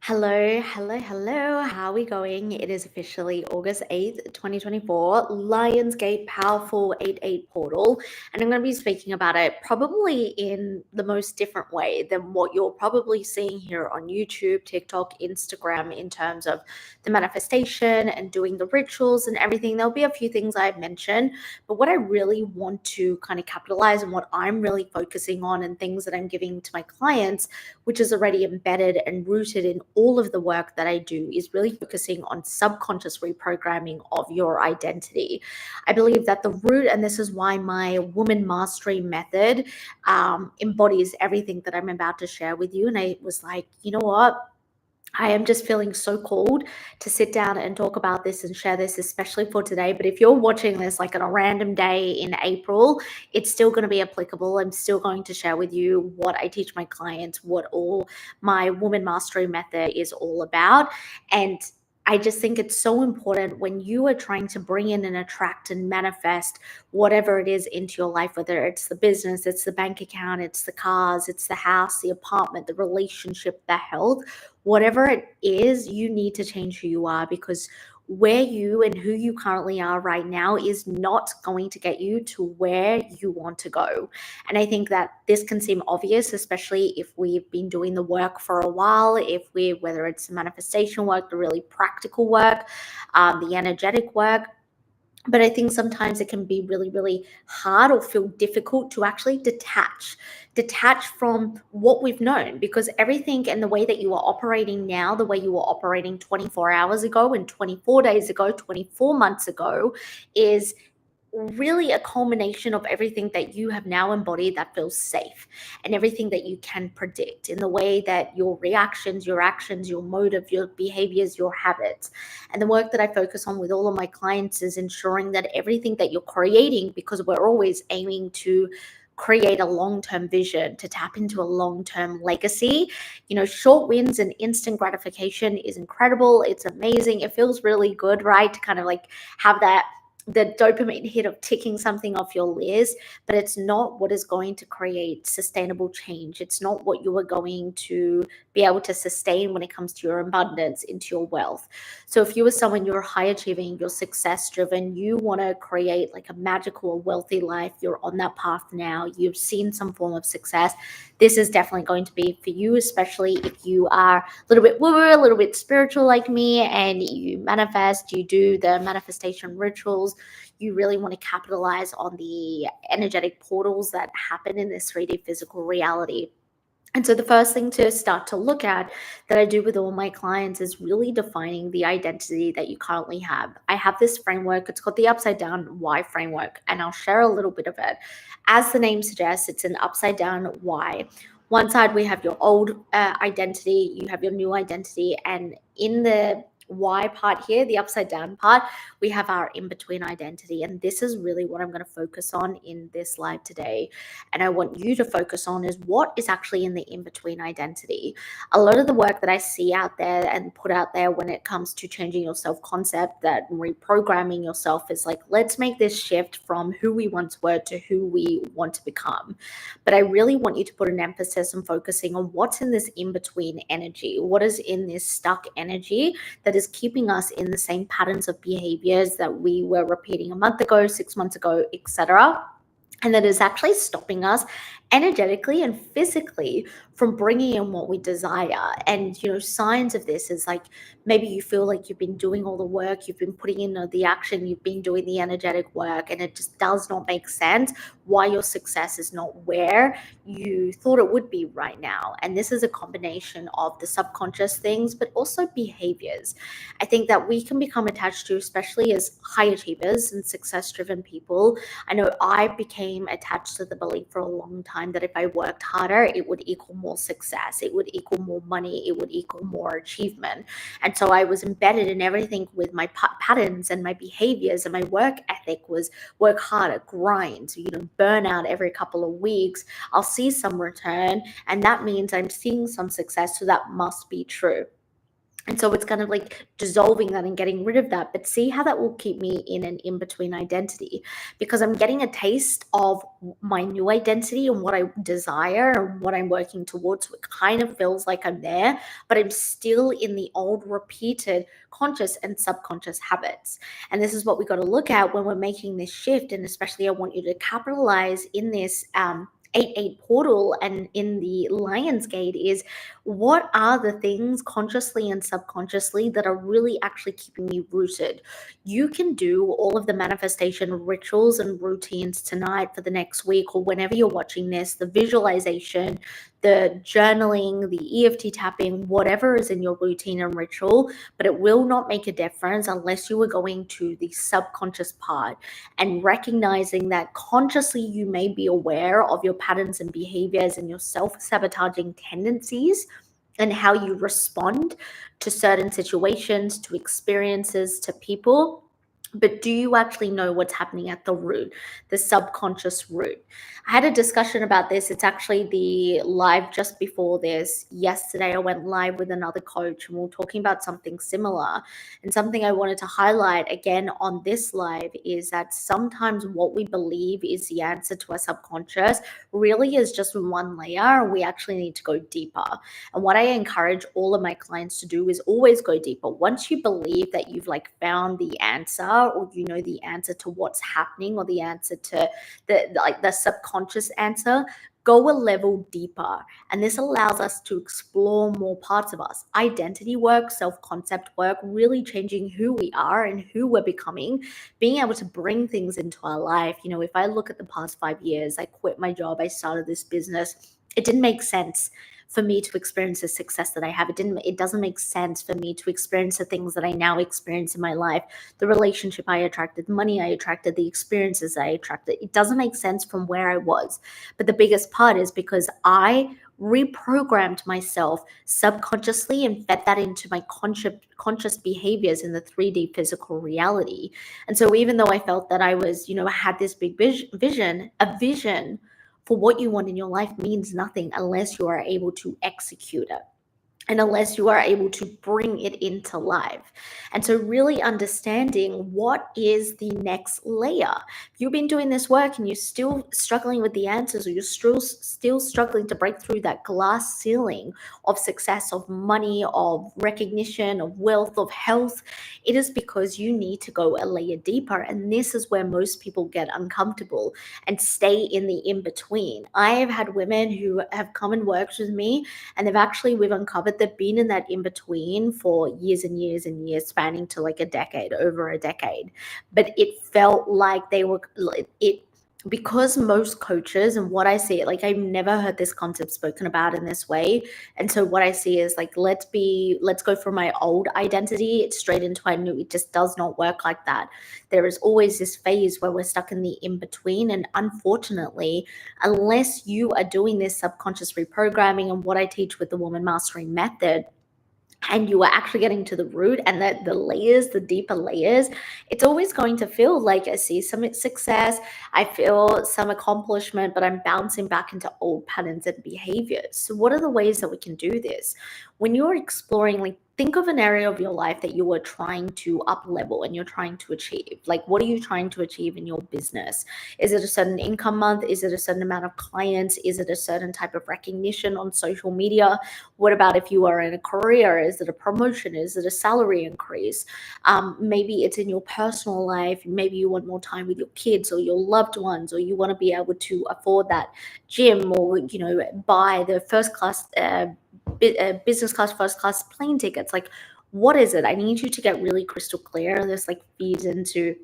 Hello, hello, hello. How are we going? It is officially August 8th, 2024, Lionsgate Powerful 88 portal. And I'm going to be speaking about it probably in the most different way than what you're probably seeing here on YouTube, TikTok, Instagram, in terms of the manifestation and doing the rituals and everything. There'll be a few things I've mentioned, but what I really want to kind of capitalize on, what I'm really focusing on, and things that I'm giving to my clients, which is already embedded and rooted in all of the work that I do, is really focusing on subconscious reprogramming of your identity. I believe that the root, and this is why my woman mastery method embodies everything that I'm about to share with you. And I was like, you know what? I am just feeling so called to sit down and talk about this and share this, especially for today. But if you're watching this like on a random day in April, it's still going to be applicable. I'm still going to share with you what I teach my clients, what all my woman mastery method is all about. And I just think it's so important when you are trying to bring in and attract and manifest whatever it is into your life, whether it's the business, it's the bank account, it's the cars, it's the house, the apartment, the relationship, the health, whatever it is, you need to change who you are, because where you and who you currently are right now is not going to get you to where you want to go. And I think that this can seem obvious, especially if we've been doing the work for a while, whether it's the manifestation work, the really practical work, the energetic work. But I think sometimes it can be really, really hard or feel difficult to actually detach from what we've known, because everything and the way that you are operating now, the way you were operating 24 hours ago and 24 days ago, 24 months ago, is really a culmination of everything that you have now embodied that feels safe, and everything that you can predict in the way that your reactions, your actions, your motive, your behaviors, your habits. And the work that I focus on with all of my clients is ensuring that everything that you're creating, because we're always aiming to create a long-term vision, to tap into a long-term legacy. Short wins and instant gratification is incredible. It's amazing. It feels really good, right? To kind of like have the dopamine hit of ticking something off your list, but it's not what is going to create sustainable change. It's not what you are going to be able to sustain when it comes to your abundance, into your wealth. So if you are someone, you're high achieving, you're success driven, you want to create like a magical, wealthy life, you're on that path now, you've seen some form of success, this is definitely going to be for you, especially if you are a little bit woo-woo, a little bit spiritual like me, and you manifest, you do the manifestation rituals. You really want to capitalize on the energetic portals that happen in this 3D physical reality. And so the first thing to start to look at, that I do with all my clients, is really defining the identity that you currently have. I have this framework. It's called the upside down Y framework, and I'll share a little bit of it. As the name suggests, it's an upside down Y. One side, we have your old identity, you have your new identity, and in the Y part here, the upside down part, we have our in-between identity. And this is really what I'm going to focus on in this live today. And I want you to focus on is what is actually in the in-between identity. A lot of the work that I see out there and put out there when it comes to changing your self-concept, that reprogramming yourself, is like, let's make this shift from who we once were to who we want to become. But I really want you to put an emphasis on focusing on what's in this in-between energy. What is in this stuck energy that is keeping us in the same patterns of behaviors that we were repeating a month ago, 6 months ago, etc., and that is actually stopping us energetically and physically from bringing in what we desire. And signs of this is like, maybe you feel like you've been doing all the work, you've been putting in the action, you've been doing the energetic work, and it just does not make sense why your success is not where you thought it would be right now. And this is a combination of the subconscious things, but also behaviors. I think that we can become attached to, especially as high achievers and success driven people. I know I became attached to the belief for a long time that if I worked harder, it would equal more success, it would equal more money, it would equal more achievement. And so I was embedded in everything with my patterns and my behaviors, and my work ethic was work harder, grind, burn out every couple of weeks. I'll see some return, and that means I'm seeing some success, so that must be true. And so it's kind of like dissolving that and getting rid of that. But see how that will keep me in an in between identity, because I'm getting a taste of my new identity and what I desire and what I'm working towards. So it kind of feels like I'm there, but I'm still in the old repeated conscious and subconscious habits. And this is what we got to look at when we're making this shift. And especially, I want you to capitalize in this 8-8 portal and in the Lion's Gate is, what are the things consciously and subconsciously that are really actually keeping me rooted? You can do all of the manifestation rituals and routines tonight for the next week or whenever you're watching this, the visualization, the journaling, the EFT tapping, whatever is in your routine and ritual, but it will not make a difference unless you are going to the subconscious part and recognizing that consciously you may be aware of your patterns and behaviors and your self-sabotaging tendencies and how you respond to certain situations, to experiences, to people. But do you actually know what's happening at the root, the subconscious root? I had a discussion about this. It's actually the live just before this. Yesterday, I went live with another coach and we were talking about something similar. And something I wanted to highlight again on this live is that sometimes what we believe is the answer to our subconscious really is just one layer. We actually need to go deeper. And what I encourage all of my clients to do is always go deeper. Once you believe that you've like found the answer, or you know the answer to what's happening, or the answer to the subconscious answer, go a level deeper. And this allows us to explore more parts of us. Identity work, self-concept work, really changing who we are and who we're becoming, being able to bring things into our life. You know, if I look at the past 5 years, I quit my job, I started this business. It didn't make sense for me to experience the success that I have. It doesn't make sense for me to experience the things that I now experience in my life, the relationship I attracted, the money I attracted, the experiences I attracted. It doesn't make sense from where I was. But the biggest part is because I reprogrammed myself subconsciously and fed that into my conscious behaviors in the 3D physical reality. And so even though I felt that I was, you know, I had this big vision, a vision for what you want in your life means nothing unless you are able to execute it and unless you are able to bring it into life. And so really understanding what is the next layer. If you've been doing this work and you're still struggling with the answers, or you're still struggling to break through that glass ceiling of success, of money, of recognition, of wealth, of health, it is because you need to go a layer deeper. And this is where most people get uncomfortable and stay in the in-between. I have had women who have come and worked with me, and we've uncovered they've been in that in between for years and years and years, spanning to like over a decade. But it felt like because most coaches, and what I see, like I've never heard this concept spoken about in this way. And so what I see is like, let's go from my old identity straight into my new. It just does not work like that. There is always this phase where we're stuck in the in between. And unfortunately, unless you are doing this subconscious reprogramming and what I teach with the Woman Mastery method, and you are actually getting to the root and the layers, the deeper layers, it's always going to feel like I see some success, I feel some accomplishment, but I'm bouncing back into old patterns and behaviors. So what are the ways that we can do this? When you're exploring, like, think of an area of your life that you are trying to up level and you're trying to achieve. Like, what are you trying to achieve in your business? Is it a certain income month? Is it a certain amount of clients? Is it a certain type of recognition on social media? What about if you are in a career? Is it a promotion? Is it a salary increase? Maybe it's in your personal life. Maybe you want more time with your kids or your loved ones, or you want to be able to afford that gym, or, you know, buy the first class business class, first class plane tickets. Like, what is it? I need you to get really crystal clear. This like feeds into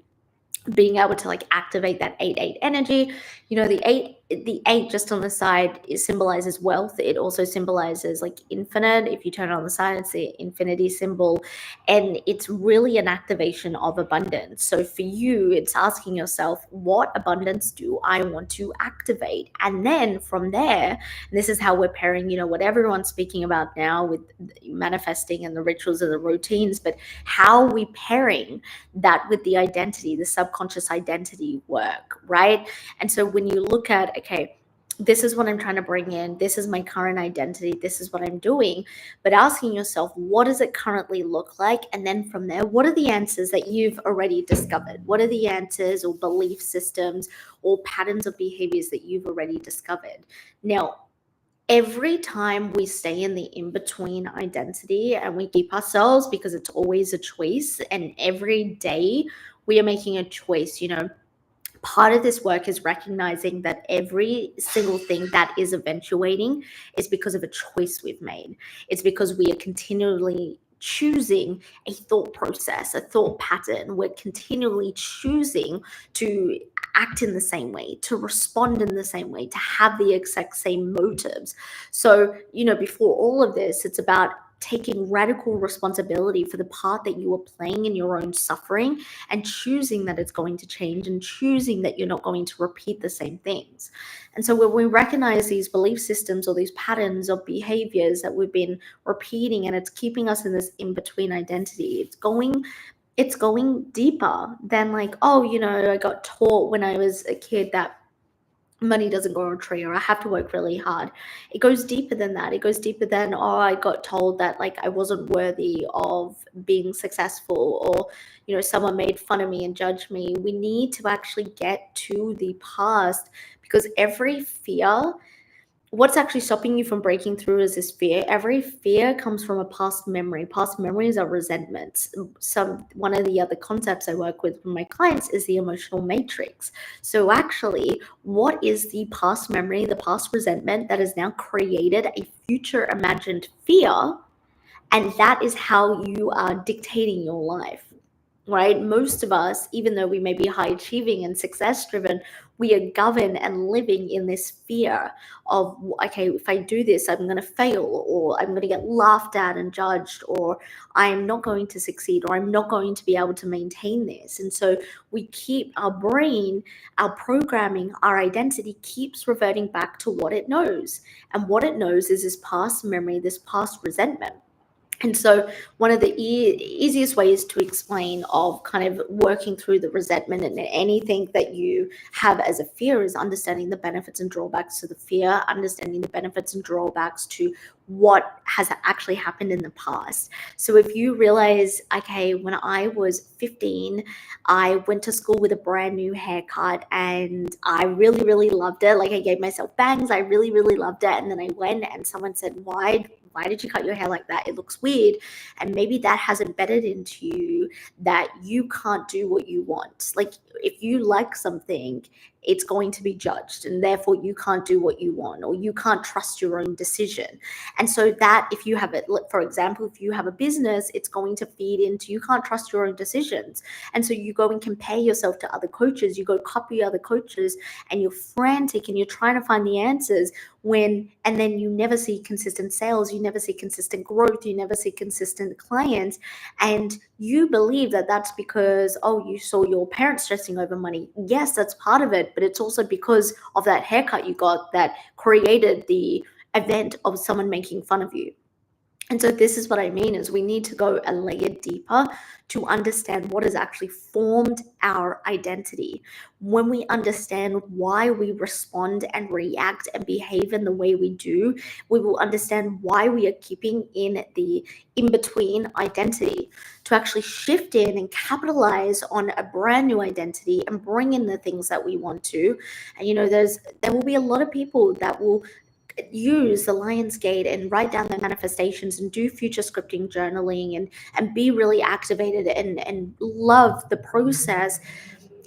being able to like activate that 8-8 energy. You know, the eight just on the side, it symbolizes wealth. It also symbolizes like infinite. If you turn it on the side, it's the infinity symbol, and it's really an activation of abundance. So for you, it's asking yourself, what abundance do I want to activate? And then from there, and this is how we're pairing, you know, what everyone's speaking about now with manifesting and the rituals and the routines, but how are we pairing that with the identity, the subconscious identity work, right? And so when you look at, okay, this is what I'm trying to bring in, this is my current identity, this is what I'm doing. But asking yourself, what does it currently look like? And then from there, what are the answers that you've already discovered? What are the answers or belief systems or patterns of behaviors that you've already discovered? Now, every time we stay in the in-between identity and we keep ourselves, because it's always a choice, and every day we are making a choice, part of this work is recognizing that every single thing that is eventuating is because of a choice we've made. It's because we are continually choosing a thought process, a thought pattern. We're continually choosing to act in the same way, to respond in the same way, to have the exact same motives. So, before all of this, it's about taking radical responsibility for the part that you are playing in your own suffering, and choosing that it's going to change, and choosing that you're not going to repeat the same things. And so when we recognize these belief systems or these patterns of behaviors that we've been repeating, and it's keeping us in this in-between identity, it's going deeper than like, oh, I got taught when I was a kid that money doesn't grow on a tree, or I have to work really hard. It goes deeper than that. It goes deeper than, oh, I got told that like I wasn't worthy of being successful, or someone made fun of me and judged me. We need to actually get to the past, because every fear, what's actually stopping you from breaking through is this fear. Every fear comes from a past memory. Past memories are resentments. One of the other concepts I work with my clients is the emotional matrix. So actually, what is the past memory, the past resentment that has now created a future imagined fear? And that is how you are dictating your life. Right? Most of us, even though we may be high achieving and success driven, we are governed and living in this fear of, okay, if I do this, I'm going to fail, or I'm going to get laughed at and judged, or I'm not going to succeed, or I'm not going to be able to maintain this. And so we keep our brain, our programming, our identity keeps reverting back to what it knows. And what it knows is this past memory, this past resentment. And so one of the easiest ways to explain of kind of working through the resentment and anything that you have as a fear is understanding the benefits and drawbacks to the fear, understanding the benefits and drawbacks to what has actually happened in the past. So if you realize, okay, when I was 15, I went to school with a brand new haircut and I really, really loved it. Like I gave myself bangs. I really, really loved it. And then I went and someone said, why did you cut your hair like that? It looks weird. And maybe that has embedded into you that you can't do what you want. Like if you like something, it's going to be judged, and therefore you can't do what you want, or you can't trust your own decision. And so that if you have it, for example, if you have a business, it's going to feed into you can't trust your own decisions. And so you go and compare yourself to other coaches, you go copy other coaches, and you're frantic and you're trying to find the answers and then you never see consistent sales, you never see consistent growth, you never see consistent clients. And you believe that that's because, oh, you saw your parents stressing over money. Yes, that's part of it, but it's also because of that haircut you got that created the event of someone making fun of you. And so this is what I mean is we need to go a layer deeper to understand what has actually formed our identity. When we understand why we respond and react and behave in the way we do, we will understand why we are keeping in the in-between identity to actually shift in and capitalize on a brand new identity and bring in the things that we want to. And there will be a lot of people that will use the lionsgate and write down their manifestations and do future scripting journaling and be really activated and love the process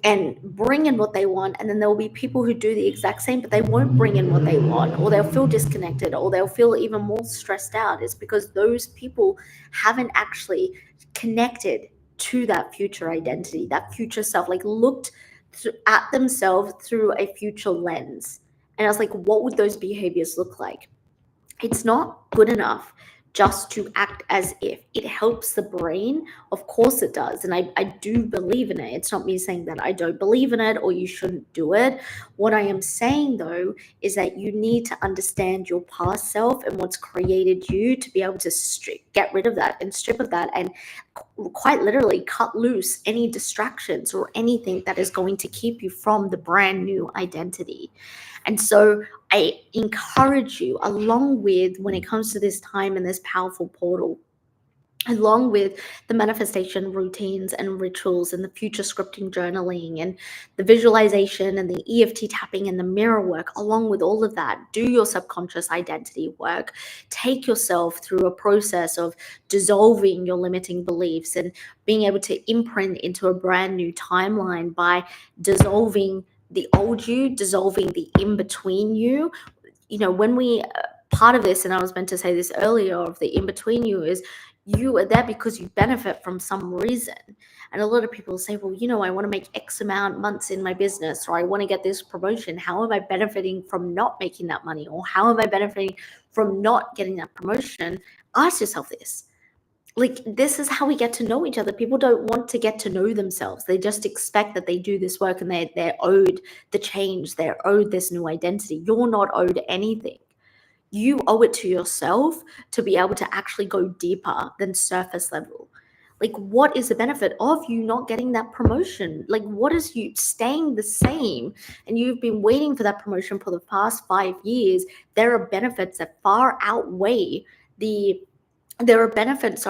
and bring in what they want. And then there will be people who do the exact same, but they won't bring in what they want, or they'll feel disconnected, or they'll feel even more stressed out. It's because those people haven't actually connected to that future identity, that future self, like looked at themselves through a future lens. And I was like, what would those behaviors look like? It's not good enough just to act as if. It helps the brain. Of course it does. And I do believe in it. It's not me saying that I don't believe in it or you shouldn't do it. What I am saying, though, is that you need to understand your past self and what's created you to be able to get rid of that and strip of that and quite literally cut loose any distractions or anything that is going to keep you from the brand new identity. And so I encourage you, along with when it comes to this time and this powerful portal, along with the manifestation routines and rituals and the future scripting journaling and the visualization and the EFT tapping and the mirror work, along with all of that, do your subconscious identity work. Take yourself through a process of dissolving your limiting beliefs and being able to imprint into a brand new timeline by dissolving the old you, dissolving the in between you. When we part of this, and I was meant to say this earlier, of the in between you is you are there because you benefit from some reason. And a lot of people say, well, I want to make X amount months in my business, or I want to get this promotion. How am I benefiting from not making that money? Or how am I benefiting from not getting that promotion? Ask yourself this. This is how we get to know each other. People don't want to get to know themselves. They just expect that they do this work and they're owed the change. They're owed this new identity. You're not owed anything. You owe it to yourself to be able to actually go deeper than surface level. What is the benefit of you not getting that promotion? What is you staying the same? And you've been waiting for that promotion for the past 5 years. There are benefits that far outweigh there are benefits,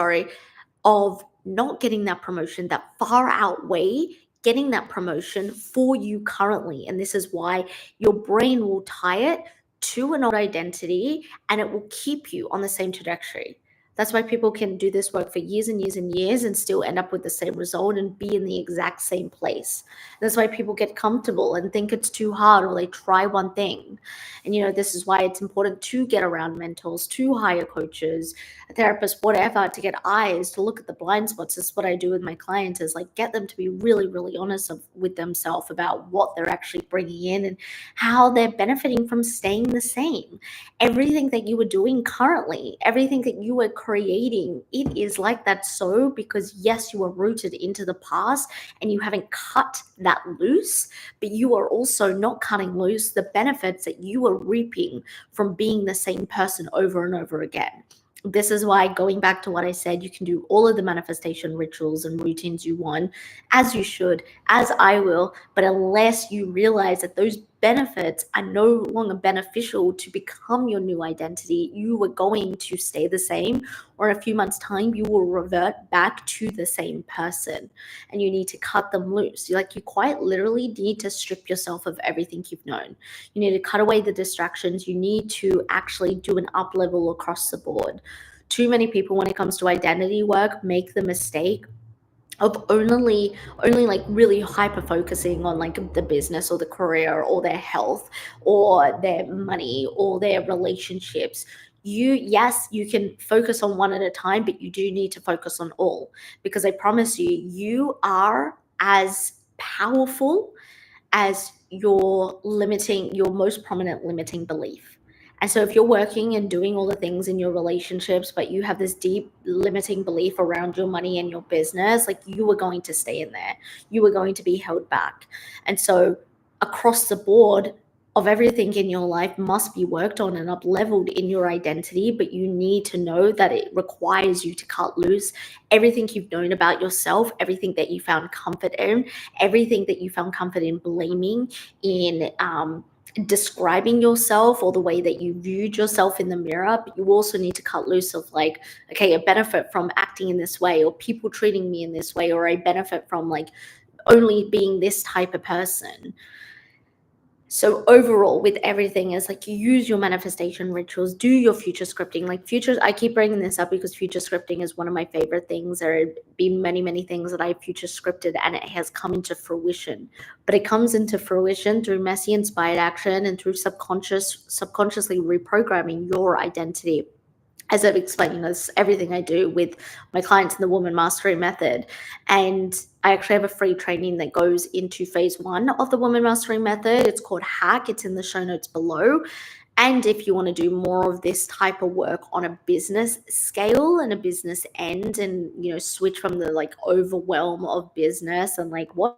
of not getting that promotion that far outweigh getting that promotion for you currently. And this is why your brain will tie it to an old identity and it will keep you on the same trajectory. That's why people can do this work for years and years and years and still end up with the same result and be in the exact same place. That's why people get comfortable and think it's too hard, or they try one thing. And this is why it's important to get around mentors, to hire coaches, therapists, whatever, to get eyes, to look at the blind spots. This is what I do with my clients, is get them to be really, really honest with themselves about what they're actually bringing in and how they're benefiting from staying the same. Everything that you are doing currently, everything that you are creating, it is like that because yes, you are rooted into the past and you haven't cut that loose, but you are also not cutting loose the benefits that you are reaping from being the same person over and over again. This is why, going back to what I said, you can do all of the manifestation rituals and routines you want, as you should, as I will, but unless you realize that those benefits are no longer beneficial to become your new identity, you are going to stay the same, or in a few months' time, you will revert back to the same person, and you need to cut them loose. You quite literally need to strip yourself of everything you've known. You need to cut away the distractions. You need to actually do an up level across the board. Too many people, when it comes to identity work, make the mistake of only really hyper focusing on the business or the career or their health or their money or their relationships. Yes, you can focus on one at a time, but you do need to focus on all, because I promise you are as powerful as your most prominent limiting belief. And so if you're working and doing all the things in your relationships, but you have this deep limiting belief around your money and your business, you are going to stay in there. You are going to be held back. And so across the board of everything in your life must be worked on and up leveled in your identity, but you need to know that it requires you to cut loose everything you've known about yourself, everything that you found comfort in, everything that you found comfort in blaming, in describing yourself, or the way that you viewed yourself in the mirror. But you also need to cut loose of okay, I benefit from acting in this way, or people treating me in this way, or I benefit from only being this type of person. So overall, with everything, is you use your manifestation rituals, do your future scripting. I keep bringing this up because future scripting is one of my favorite things. There have been many, many things that I've future scripted and it has come into fruition. But it comes into fruition through messy inspired action and through subconsciously reprogramming your identity. As I've explained, that's everything I do with my clients in the WoMastery Method. And I actually have a free training that goes into phase 1 of the WoMastery Method. It's called Hack. It's in the show notes below. And if you want to do more of this type of work on a business scale and a business end, and switch from the overwhelm of business and what's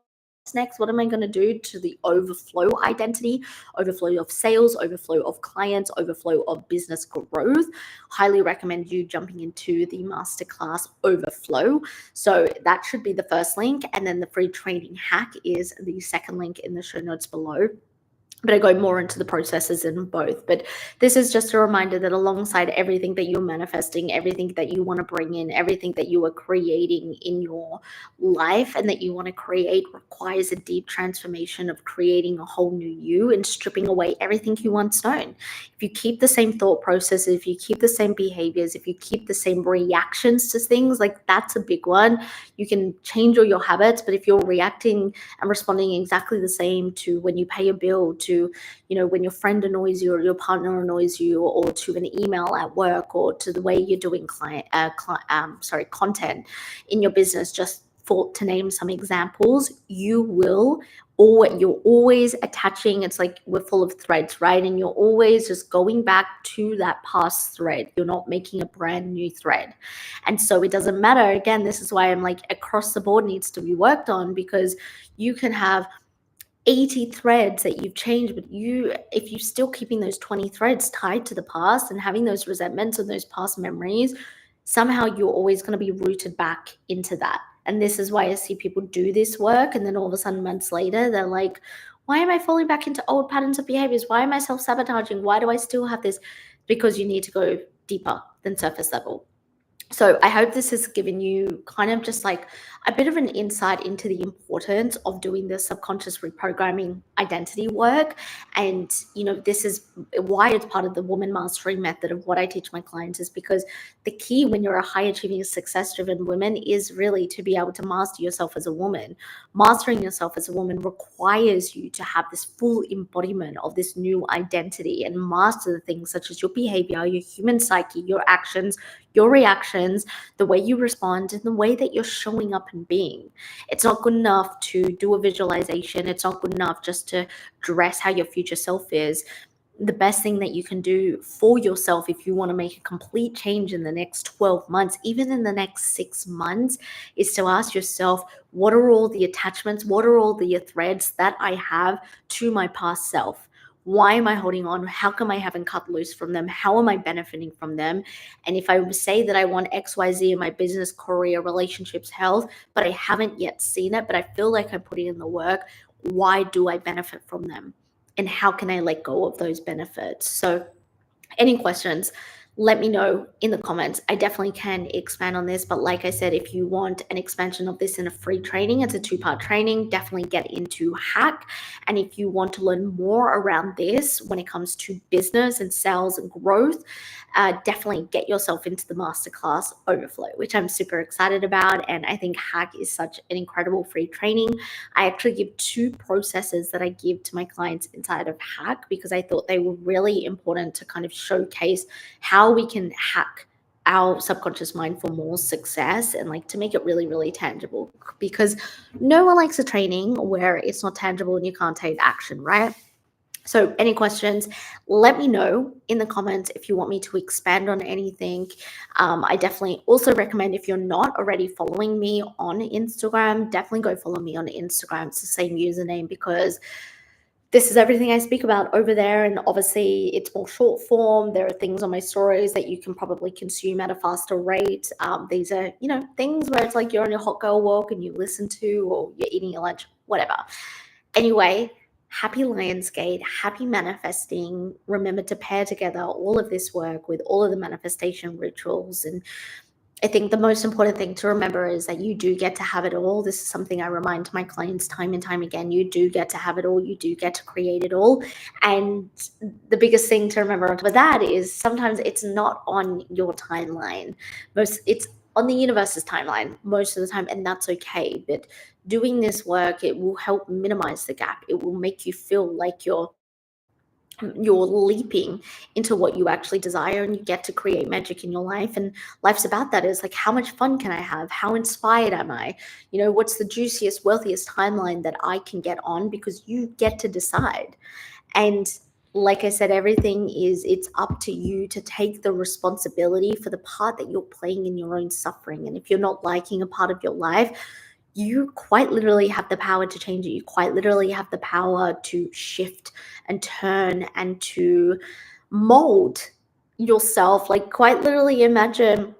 next, what am I going to do, to the overflow identity, overflow of sales, overflow of clients, overflow of business growth, highly recommend you jumping into the masterclass Overflow. So that should be the first link, and then the free training Hack is the second link in the show notes below. but I go more into the processes in both. But this is just a reminder that alongside everything that you're manifesting, everything that you want to bring in, everything that you are creating in your life and that you want to create requires a deep transformation of creating a whole new you and stripping away everything you once known. If you keep the same thought process, if you keep the same behaviors, if you keep the same reactions to things, like that's a big one. You can change all your habits, but if you're reacting and responding exactly the same to when you pay a bill, to when your friend annoys you or your partner annoys you, or to an email at work, or to the way you're doing content in your business, just to name some examples, you're always attaching. It's like we're full of threads, right? And you're always just going back to that past thread. You're not making a brand new thread. And so it doesn't matter. Again, this is why I'm like, across the board needs to be worked on, because you can have 80 threads that you've changed, but if you're still keeping those 20 threads tied to the past and having those resentments and those past memories, somehow you're always going to be rooted back into that. And this is why I see people do this work, and then all of a sudden months later they're like, why am I falling back into old patterns of behaviors? Why am I self-sabotaging? Why do I still have this? Because you need to go deeper than surface level. So I hope this has given you kind of just like a bit of an insight into the importance of doing the subconscious reprogramming identity work. And, this is why it's part of the woman mastery method of what I teach my clients, is because the key when you're a high achieving, success driven woman is really to be able to master yourself as a woman. Mastering yourself as a woman requires you to have this full embodiment of this new identity and master the things such as your behavior, your human psyche, your actions, your reactions, the way you respond, and the way that you're showing up and being. It's not good enough to do a visualization. It's not good enough just to dress how your future self is. The best thing that you can do for yourself, if you want to make a complete change in the next 12 months, even in the next 6 months, is to ask yourself, what are all the attachments? What are all the threads that I have to my past self? Why am I holding on? How come I haven't cut loose from them? How am I benefiting from them? And if I say that I want XYZ in my business, career, relationships, health, but I haven't yet seen it, but I feel like I'm putting in the work, why do I benefit from them? And how can I let go of those benefits? So any questions, let me know in the comments. I definitely can expand on this, but like I said, if you want an expansion of this in a free training, it's a 2-part training. Definitely get into Hack. And if you want to learn more around this when it comes to business and sales and growth, definitely get yourself into the masterclass Overflow, which I'm super excited about. And I think Hack is such an incredible free training. I actually give 2 processes that I give to my clients inside of Hack, because I thought they were really important to kind of showcase how we can hack our subconscious mind for more success, and like to make it really, really tangible, because no one likes a training where it's not tangible and you can't take action, right? So any questions, let me know in the comments if you want me to expand on anything. I definitely also recommend, if you're not already following me on Instagram, definitely go follow me on Instagram. It's the same username, because this is everything I speak about over there. And obviously it's more short form. There are things on my stories that you can probably consume at a faster rate. These are, things where it's like you're on your hot girl walk and you listen to, or you're eating your lunch, whatever. Anyway, happy Lionsgate, happy manifesting. Remember to pair together all of this work with all of the manifestation rituals. And I think the most important thing to remember is that you do get to have it all. This is something I remind my clients time and time again. You do get to have it all. You do get to create it all. And the biggest thing to remember with that is sometimes it's not on your timeline. It's on the universe's timeline most of the time, and that's okay. But doing this work, it will help minimize the gap. It will make you feel like you're leaping into what you actually desire, and you get to create magic in your life. And life's about that. Is like, how much fun can I have? How inspired am I? What's the juiciest, wealthiest timeline that I can get on? Because you get to decide. And like I said, it's up to you to take the responsibility for the part that you're playing in your own suffering. And if you're not liking a part of your life, you quite literally have the power to change it. You quite literally have the power to shift and turn and to mold yourself. Like, quite literally imagine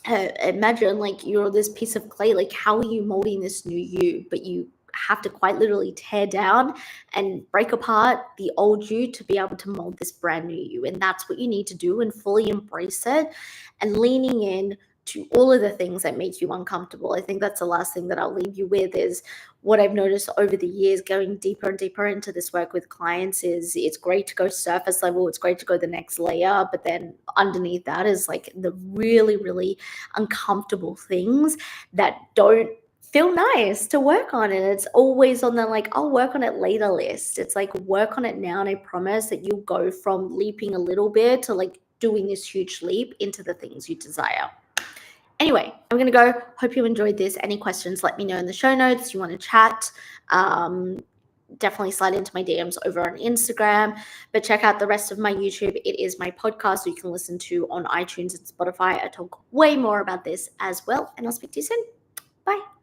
like you're this piece of clay. Like, how are you molding this new you? But you have to quite literally tear down and break apart the old you to be able to mold this brand new you. And that's what you need to do, and fully embrace it and leaning in to all of the things that make you uncomfortable. I think that's the last thing that I'll leave you with, is what I've noticed over the years going deeper and deeper into this work with clients is it's great to go surface level, it's great to go the next layer, but then underneath that is like the really, really uncomfortable things that don't feel nice to work on. And it's always on the like, I'll work on it later list. It's like, work on it now, and I promise that you'll go from leaping a little bit to like doing this huge leap into the things you desire. Anyway, I'm going to go. Hope you enjoyed this. Any questions, let me know in the show notes. You want to chat, definitely slide into my DMs over on Instagram. But check out the rest of my YouTube. It is my podcast, so you can listen to on iTunes and Spotify. I talk way more about this as well. And I'll speak to you soon. Bye.